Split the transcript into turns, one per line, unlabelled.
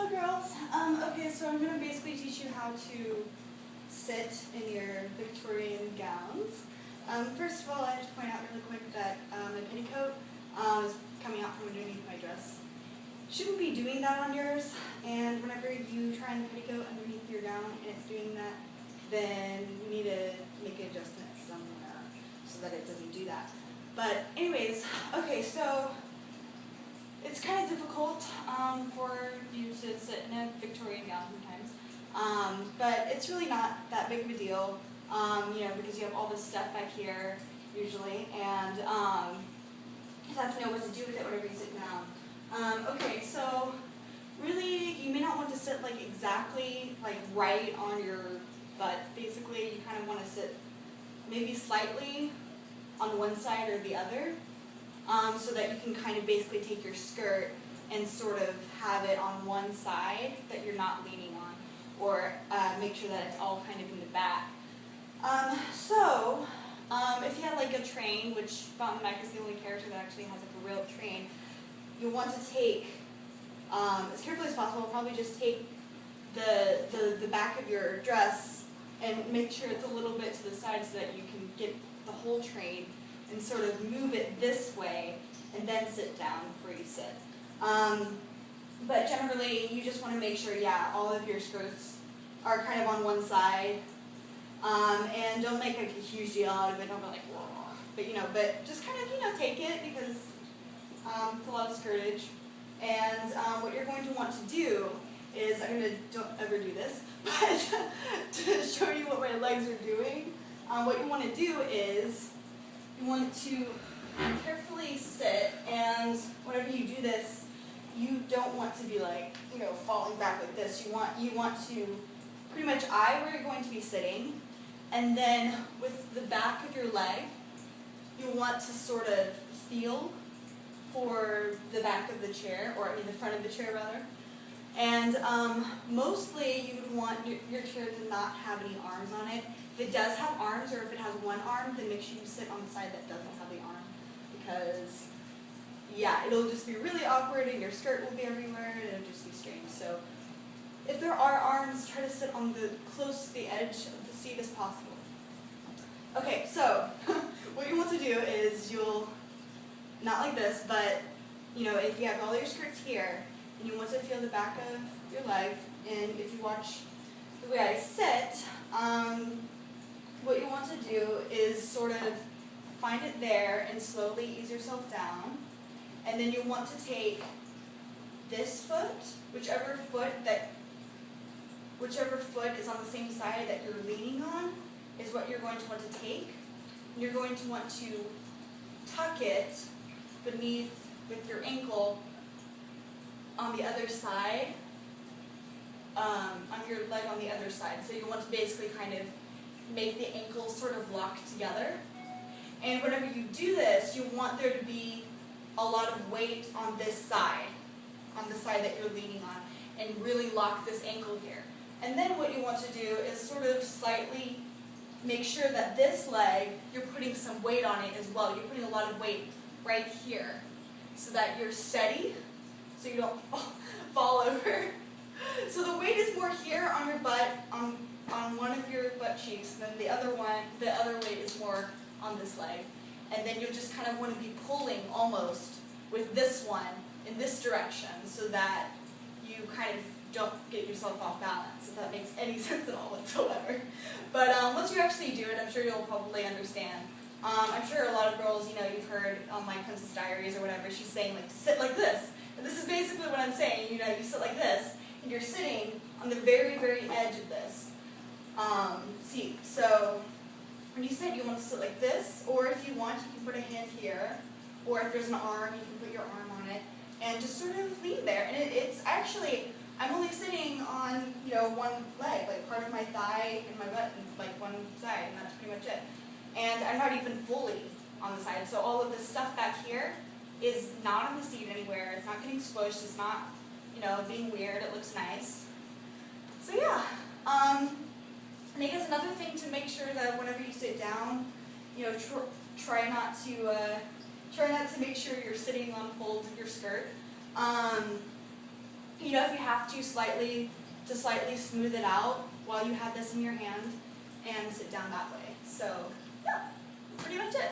Hello girls. Okay, so I'm going to basically teach you how to sit in your Victorian gowns. First of all, I have to point out really quick that my petticoat is coming out from underneath my dress. Shouldn't be doing that on yours, and whenever you try on the petticoat underneath your gown and it's doing that, then you need to make adjustments somewhere so that it doesn't do that. But anyways, okay, so it's kind of difficult for you to sit in a Victorian gown sometimes, but it's really not that big of a deal, because you have all this stuff back here usually, and you have to know what to do with it whenever you sit down. Okay, so really you may not want to sit like exactly like right on your butt. Basically, you kind of want to sit maybe slightly on one side or the other. So that you can kind of basically take your skirt and sort of have it on one side that you're not leaning on, or make sure that it's all kind of in the back. If you have like a train, which Fountain Mac is the only character that actually has like a real train, you want to take, as carefully as possible, probably just take the back of your dress and make sure it's a little bit to the side so that you can get the whole train and sort of move it this way and then sit down before you sit. But generally, you just want to make sure, all of your skirts are kind of on one side. And don't make like a huge deal out of it. Don't be like, whoa. But just kind of, take it because it's a lot of skirtage. And what you're going to want to do is, don't ever do this, but to show you what my legs are doing, what you want to do is, you want to carefully sit, and whenever you do this, you don't want to be like, falling back like this. You want to pretty much eye where you're going to be sitting, and then with the back of your leg, you want to sort of feel for the back of the chair, or the front of the chair rather. And mostly you would want your chair to not have any arms on it. If it does have arms, or if it has one arm, then make sure you sit on the side that doesn't have the arm, because it'll just be really awkward and your skirt will be everywhere and it'll just be strange. So if there are arms, try to sit on the close to the edge of the seat as possible. Okay, so what you want to do is you'll, not like this, but if you have all your skirts here and you want to feel the back of your leg, and if you watch the way I sit, what you want to do is sort of find it there and slowly ease yourself down. And then you want to take this foot, whichever foot is on the same side that you're leaning on, is what you're going to want to take. And you're going to want to tuck it beneath with your ankle on the other side, on your leg on the other side. So you want to basically kind of make the ankles sort of lock together. And whenever you do this, you want there to be a lot of weight on this side, on the side that you're leaning on, and really lock this ankle here. And then what you want to do is sort of slightly make sure that this leg, you're putting some weight on it as well. You're putting a lot of weight right here so that you're steady, so you don't fall over. So the weight is more here on your butt, on one of your butt cheeks, and then the other weight is more on this leg. And then you'll just kind of want to be pulling almost with this one in this direction so that you kind of don't get yourself off balance, if that makes any sense at all whatsoever. But once you actually do it, I'm sure you'll probably understand. I'm sure a lot of girls, you've heard on my Princess Diaries or whatever, she's saying like, sit like this. And this is basically what I'm saying, you sit like this, and you're sitting on the very, very edge of this seat. So when you sit, you want to sit like this, or if you want, you can put a hand here, or if there's an arm, you can put your arm on it, and just sort of lean there. And it's actually, I'm only sitting on, one leg, like part of my thigh and my butt, and like one side, and that's pretty much it. And I'm not even fully on the side, so all of this stuff back here is not on the seat anywhere. It's not getting squished. It's not, being weird. It looks nice. So yeah. And I guess another thing to make sure that whenever you sit down, try not to make sure you're sitting on folds of your skirt. you know, if you have to slightly smooth it out while you have this in your hand and sit down that way. So yeah, that's pretty much it.